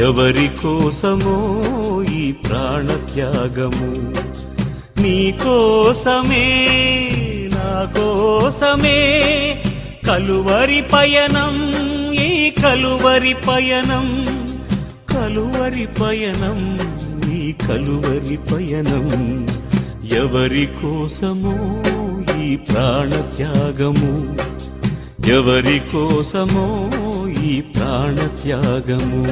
ఎవరి కోసమో ఈ ప్రాణత్యాగము, నీ కోసమే నా కోసమే కలువరి పయనం, ఈ కలువరి పయనం, కలువరి పయనం, ఈ కలువరి పయనం. ఎవరి కోసమో ఈ ప్రాణత్యాగము, ఎవరి కోసమో ఈ ప్రాణత్యాగము.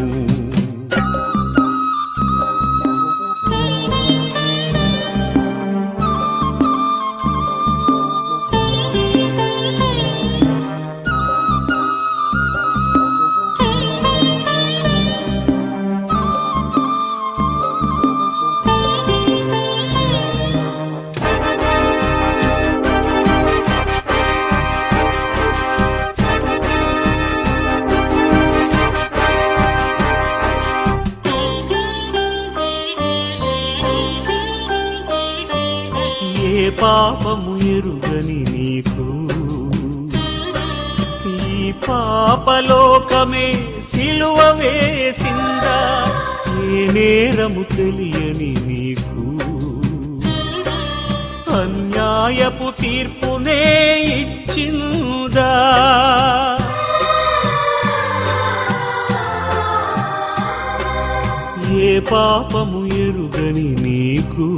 ఏ పాపము ఎరుగని నీకు ఈ పాపలోకమే సిలువ వేసిందా, ఏ నేరము తెలియని నీకు అన్యాయపు తీర్పునే ఇచ్చిందా. ఏ పాపము ఎరుగని నీకు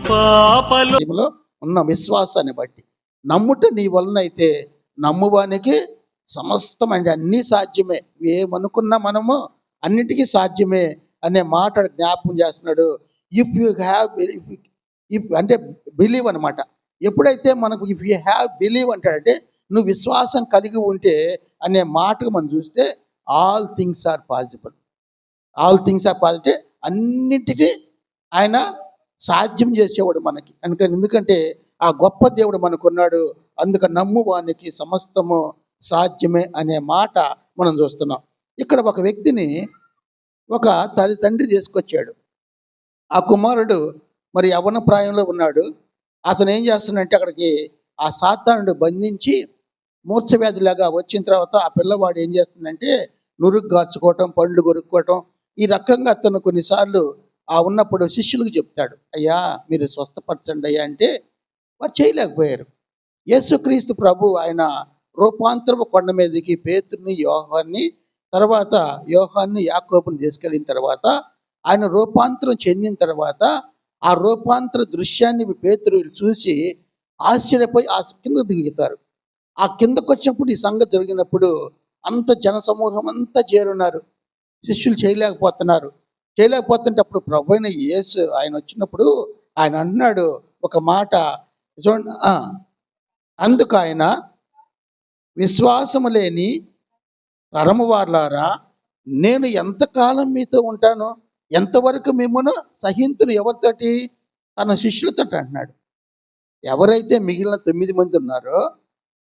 పాపలో ఉన్న విశ్వాసాన్ని బట్టి నమ్ముట నీ వలన అయితే నమ్మువానికి సమస్తం అంటే అన్నీ సాధ్యమే, ఏమనుకున్నా మనము అన్నిటికీ సాధ్యమే అనే మాట జ్ఞాపకం చేస్తున్నాడు. ఇఫ్ యూ హ్యావ్ ఇఫ్ అంటే బిలీవ్ అనమాట. ఎప్పుడైతే మనకు ఇఫ్ యూ హ్యావ్ బిలీవ్ అంటాడంటే నువ్వు విశ్వాసం కలిగి ఉంటే అనే మాటకు మనం చూస్తే all things are possible, all things are possible. అన్నింటికీ ఆయన సాధ్యం చేసేవాడు మనకి. ఎందుకంటే ఆ గొప్ప దేవుడు మనకున్నాడు, అందుకు నమ్మువానికి సమస్తము సాధ్యమే అనే మాట మనం చూస్తున్నాం. ఇక్కడ ఒక వ్యక్తిని ఒక తండ్రి తీసుకొచ్చాడు. ఆ కుమారుడు మరి యవ్వన ప్రాయంలో ఉన్నాడు. అతను ఏం చేస్తున్నాడంటే అక్కడికి ఆ సాతానుడు బంధించి మూర్ఛవ్యాధిలాగా వచ్చిన తర్వాత ఆ పిల్లవాడు ఏం చేస్తుందంటే నురుగు గాచుకోవటం, పండ్లు కొరుక్కోవటం, ఈ రకంగా అతను కొన్నిసార్లు ఉన్నప్పుడు శిష్యులకు చెప్తాడు, అయ్యా మీరు స్వస్థపరచండి అయ్యా అంటే వారు చేయలేకపోయారు. యేసుక్రీస్తు ప్రభు ఆయన రూపాంతరపు కొండ మీదకి పేతురుని యోహాన్ని యాకోబుని తీసుకెళ్ళిన తర్వాత ఆయన రూపాంతరం చెందిన తర్వాత ఆ రూపాంతర దృశ్యాన్ని పేతురు చూసి ఆశ్చర్యపోయి ఆ కిందకు దిగుతారు. ఆ కిందకు వచ్చినప్పుడు ఈ సంగతి జరిగినప్పుడు అంత జనసమూహం అంతా చేరున్నారు. శిష్యులు చేయలేకపోతుంటే అప్పుడు ప్రభు అయిన యేసు ఆయన వచ్చినప్పుడు ఆయన అన్నాడు ఒక మాట చూడండి. అందుకు ఆయన విశ్వాసము లేని తరము వార్లారా, నేను ఎంతకాలం మీతో ఉంటానో, ఎంతవరకు మిమ్మల్ని సహింతును ఎవరితోటి? తన శిష్యులతో అంటున్నాడు. ఎవరైతే మిగిలిన 9 మంది ఉన్నారో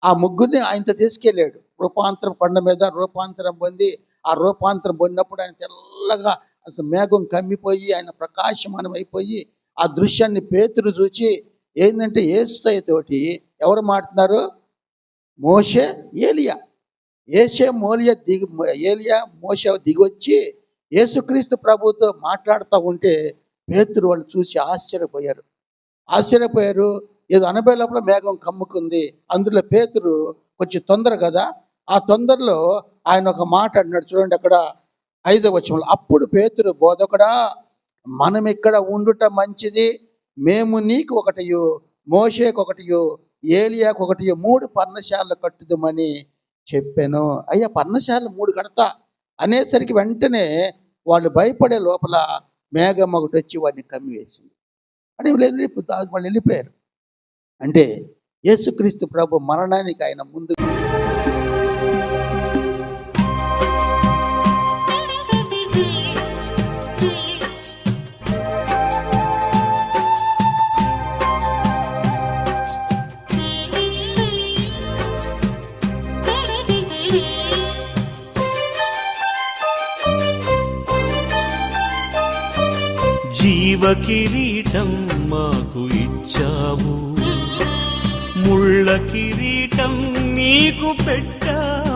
ఆ ముగ్గురిని ఆయనతో తీసుకెళ్ళాడు. రూపాంతరం కొండ మీద రూపాంతరం పొంది ఆ రూపాంతరం పొందినప్పుడు ఆయన తెల్లగా అసలు మేఘం కమ్మిపోయి ఆయన ప్రకాశమానం అయిపోయి ఆ దృశ్యాన్ని పేతురు చూచి ఏంటంటే యేసుతోటి ఎవరు మాట్లాడుతున్నారు? మోషే ఏలియా. ఏలియా మోషే దిగొచ్చి యేసుక్రీస్తు ప్రభుతో మాట్లాడుతూ ఉంటే పేతురు వాళ్ళు చూసి ఆశ్చర్యపోయారు. ఏదో అనబోయే లోపల మేఘం కమ్ముకుంది. అందులో పేతురు కొంచెం తొందర కదా, ఆ తొందరలో ఆయన ఒక మాట అన్నాడు. చూడండి అక్కడ 5వ వచనంలో, అప్పుడు పేతురు, బోధకుడా మనం ఇక్కడ ఉండుట మంచిది, మేము నీకు ఒకటియు మోషేకు ఒకటియు ఏలియాకు ఒకటియు 3 పర్ణశాలలు కట్టుదామని చెప్పాను. అయ్యా పర్ణశాలలు 3 కడతా అనేసరికి వెంటనే వాళ్ళు భయపడే లోపల మేఘం ఒకటి వచ్చి వాడిని కమ్మివేసింది అని వాళ్ళు వెళ్ళిపోయారు. అంటే యేసుక్రీస్తు ప్రభు మరణానికి ఆయన ముందు జీవ కిరీటం మాకు ఇచ్చావు, ముళ్ళ కిరీటం నీకు పెట్టావు.